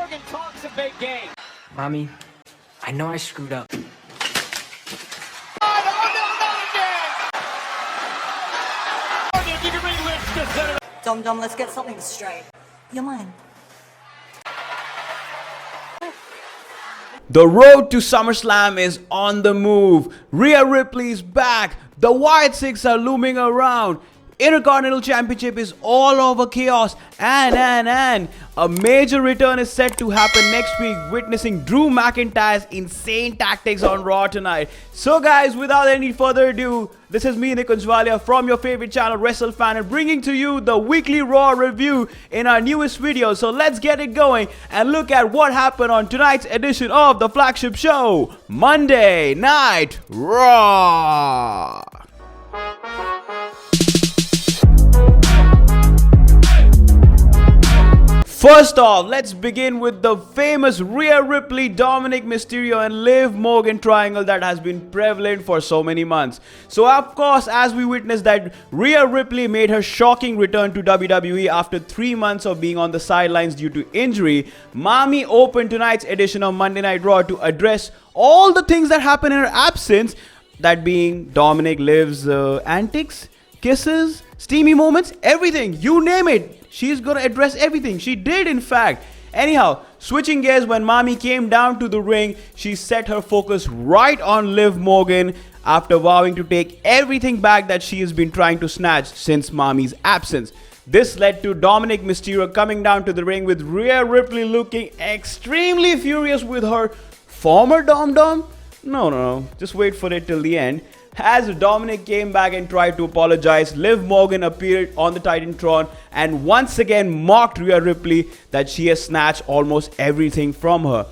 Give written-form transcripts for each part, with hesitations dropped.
Morgan talks a big game. Mommy, I know I screwed up. Dom, let's get something straight. You're mine. The road to SummerSlam is on the move. Rhea Ripley is back. The White Six are looming around. Intercontinental Championship is all over chaos, and a major return is set to happen next week, witnessing Drew McIntyre's insane tactics on Raw tonight. So guys, without any further ado, this is me, Nikunj Walia, from your favorite channel WrestleFanEnt, bringing to you the weekly Raw review in our newest video. So let's get it going and look at what happened on tonight's edition of the flagship show, Monday Night Raw. First off, let's begin with the famous Rhea Ripley, Dominik Mysterio and Liv Morgan triangle that has been prevalent for so many months. So of course, as we witnessed that Rhea Ripley made her shocking return to WWE after 3 months of being on the sidelines due to injury, Mami opened tonight's edition of Monday Night Raw to address all the things that happened in her absence, that being Dominik, Liv's antics, kisses, steamy moments, everything, you name it. She's gonna address everything. She did, in fact. Anyhow, switching gears, when Mami came down to the ring, she set her focus right on Liv Morgan after vowing to take everything back that she has been trying to snatch since Mami's absence. This led to Dominik Mysterio coming down to the ring with Rhea Ripley looking extremely furious with her former Dom. No, just wait for it till the end. As Dominik came back and tried to apologize, Liv Morgan appeared on the Titantron and once again mocked Rhea Ripley that she has snatched almost everything from her.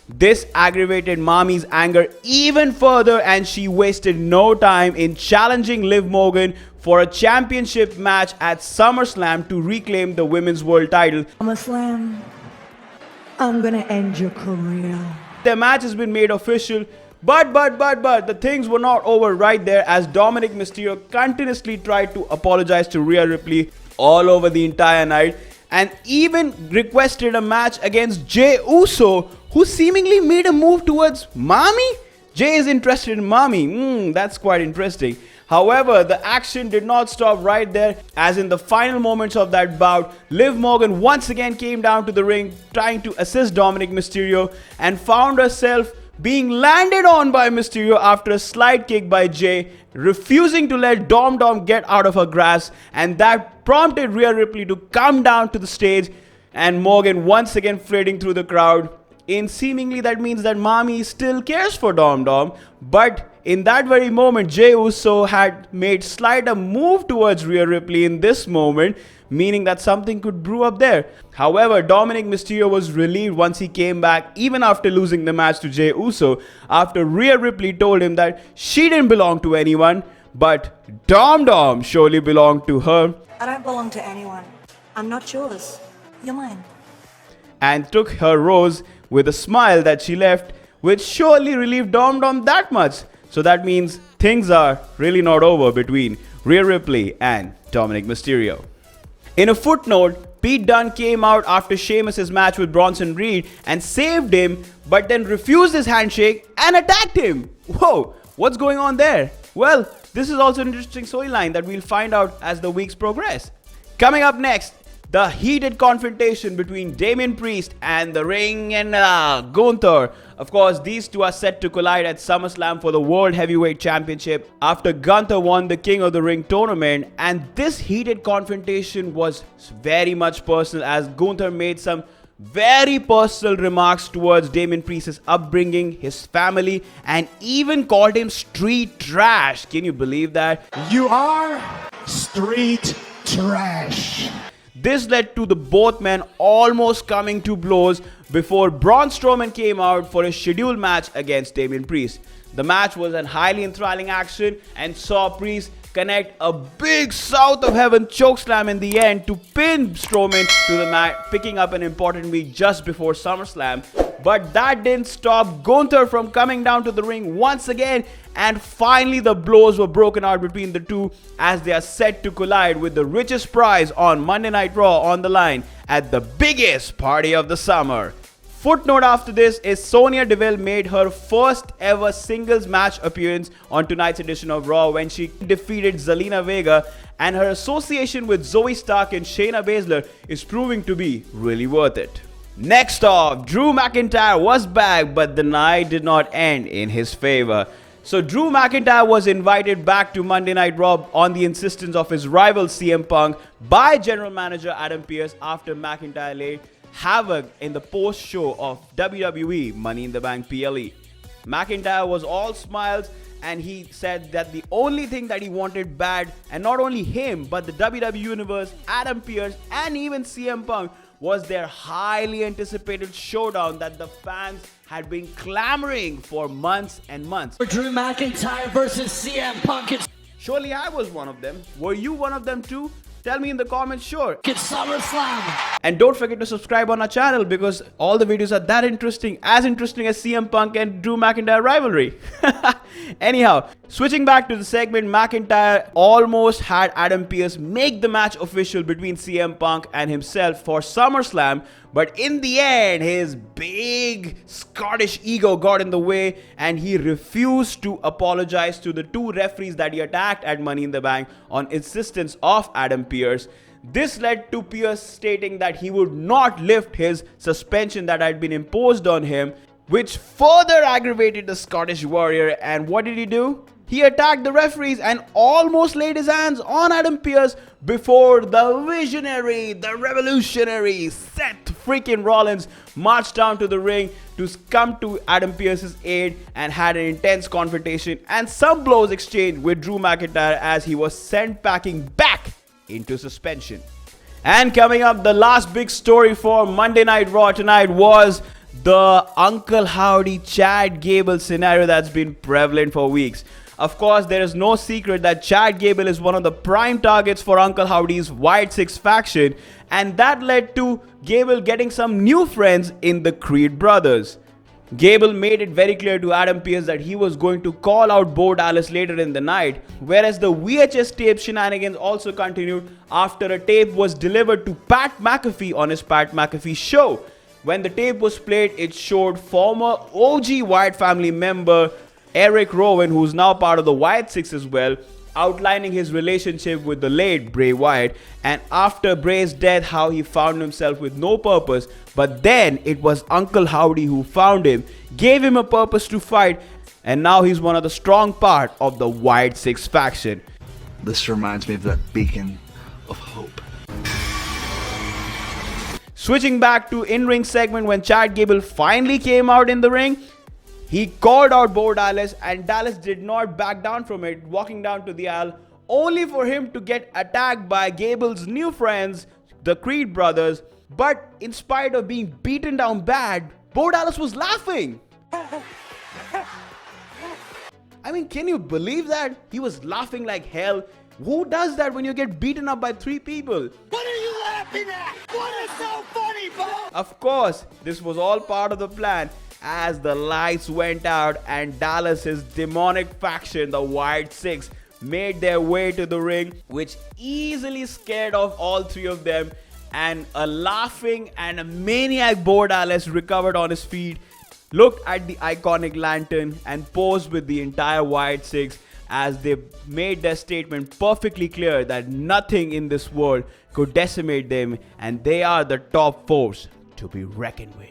This aggravated Mami's anger even further, and she wasted no time in challenging Liv Morgan for a championship match at SummerSlam to reclaim the Women's World title. SummerSlam, I'm gonna end your career. The match has been made official. But the things were not over right there, as Dominik Mysterio continuously tried to apologize to Rhea Ripley all over the entire night and even requested a match against Jey Uso, who seemingly made a move towards Mami. Jey is interested in Mami. That's quite interesting. However, the action did not stop right there, as in the final moments of that bout, Liv Morgan once again came down to the ring trying to assist Dominik Mysterio and found herself being landed on by Mysterio after a slide kick by Jey, refusing to let Dom get out of her grasp, and that prompted Rhea Ripley to come down to the stage, and Morgan once again fading through the crowd. In seemingly that means that Mami still cares for Dom, but in that very moment, Jey Uso had made slight a move towards Rhea Ripley in this moment, meaning that something could brew up there. However, Dominik Mysterio was relieved once he came back, even after losing the match to Jey Uso, after Rhea Ripley told him that she didn't belong to anyone, but Dom surely belonged to her. I don't belong to anyone. I'm not yours. You're mine. And took her rose with a smile that she left, which surely relieved Dom that much. So that means things are really not over between Rhea Ripley and Dominik Mysterio. In a footnote, Pete Dunne came out after Sheamus' match with Bronson Reed and saved him, but then refused his handshake and attacked him. Whoa, what's going on there? Well, this is also an interesting storyline that we'll find out as the weeks progress. Coming up next, the heated confrontation between Damian Priest and the Ring and Gunther. Of course, these two are set to collide at SummerSlam for the World Heavyweight Championship after Gunther won the King of the Ring tournament. And this heated confrontation was very much personal, as Gunther made some very personal remarks towards Damian Priest's upbringing, his family, and even called him street trash. Can you believe that? You are street trash. This led to the both men almost coming to blows before Braun Strowman came out for a scheduled match against Damian Priest. The match was a highly enthralling action and saw Priest connect a big South of Heaven chokeslam in the end to pin Strowman to the mat, picking up an important week just before SummerSlam. But that didn't stop Gunther from coming down to the ring once again, and finally the blows were broken out between the two as they are set to collide, with the richest prize on Monday Night Raw on the line at the biggest party of the summer. Footnote after this is Sonya Deville made her first ever singles match appearance on tonight's edition of Raw when she defeated Zelina Vega, and her association with Zoe Stark and Shayna Baszler is proving to be really worth it. Next off, Drew McIntyre was back, but the night did not end in his favor. So Drew McIntyre was invited back to Monday Night Raw on the insistence of his rival CM Punk by general manager Adam Pearce after McIntyre laid havoc in the post-show of WWE Money in the Bank PLE. McIntyre was all smiles and he said that the only thing that he wanted bad, and not only him but the WWE Universe, Adam Pearce and even CM Punk, was their highly anticipated showdown that the fans had been clamoring for months and months. Drew McIntyre versus CM Punk. Surely I was one of them. Were you one of them too? Tell me in the comments, sure. It's SummerSlam. And don't forget to subscribe on our channel because all the videos are that interesting as CM Punk and Drew McIntyre rivalry. Anyhow, switching back to the segment, McIntyre almost had Adam Pearce make the match official between CM Punk and himself for SummerSlam, but in the end, his big Scottish ego got in the way and he refused to apologize to the two referees that he attacked at Money in the Bank on insistence of Adam Pearce. This led to Pearce stating that he would not lift his suspension that had been imposed on him, which further aggravated the Scottish Warrior. And what did he do? He attacked the referees and almost laid his hands on Adam Pearce before the visionary, the revolutionary Seth freaking Rollins marched down to the ring to come to Adam Pearce's aid and had an intense confrontation and some blows exchanged with Drew McIntyre as he was sent packing back into suspension. And coming up, the last big story for Monday Night Raw tonight was the Uncle Howdy Chad Gable scenario that's been prevalent for weeks. Of course, there is no secret that Chad Gable is one of the prime targets for Uncle Howdy's White Six faction, and that led to Gable getting some new friends in the Creed brothers. Gable made it very clear to Adam Pearce that he was going to call out Bo Dallas later in the night, whereas the VHS tape shenanigans also continued after a tape was delivered to Pat McAfee on his Pat McAfee show. When the tape was played, it showed former OG Wyatt family member Eric Rowan, who's now part of the Wyatt Six as well, outlining his relationship with the late Bray Wyatt, and after Bray's death how he found himself with no purpose, but then it was Uncle Howdy who found him, gave him a purpose to fight, and now he's one of the strong part of the Wyatt Six faction. This reminds me of that beacon of hope. Switching back to in-ring segment, when Chad Gable finally came out in the ring, he called out Bo Dallas and Dallas did not back down from it, walking down to the aisle only for him to get attacked by Gable's new friends, the Creed brothers. But in spite of being beaten down bad, Bo Dallas was laughing. I mean, can you believe that? He was laughing like hell. Who does that when you get beaten up by three people? What are you laughing at? What is so funny, Bo? Of course, this was all part of the plan. As the lights went out and Dallas's demonic faction, the Wyatt Six, made their way to the ring, which easily scared off all three of them, and a laughing and a maniac Bo Dallas recovered on his feet, looked at the iconic lantern and posed with the entire Wyatt Six as they made their statement perfectly clear that nothing in this world could decimate them and they are the top force to be reckoned with.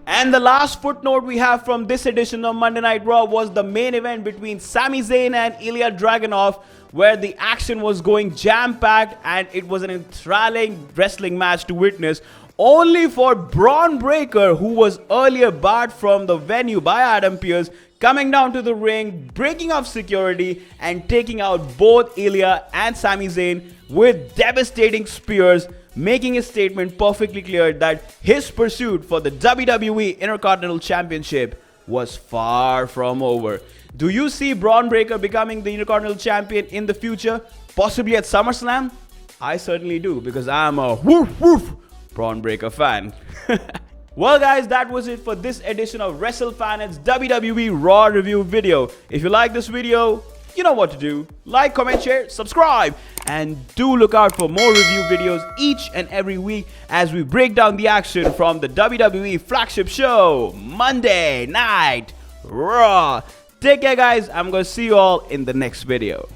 And the last footnote we have from this edition of Monday Night Raw was the main event between Sami Zayn and Ilya Dragunov, where the action was going jam-packed and it was an enthralling wrestling match to witness, only for Braun Breaker, who was earlier barred from the venue by Adam Pearce, coming down to the ring, breaking up security and taking out both Ilya and Sami Zayn with devastating spears, making his statement perfectly clear that his pursuit for the WWE Intercontinental Championship was far from over. Do you see Braun Breaker becoming the Intercontinental Champion in the future, possibly at SummerSlam? I certainly do, because I'm a woof woof Braun Breaker fan. Well guys, that was it for this edition of WrestleFanEnt's WWE Raw review video. If you like this video, you know what to do. Like, comment, share, subscribe, and do look out for more review videos each and every week as we break down the action from the WWE flagship show, Monday Night Raw. Take care, guys. I'm gonna see you all in the next video.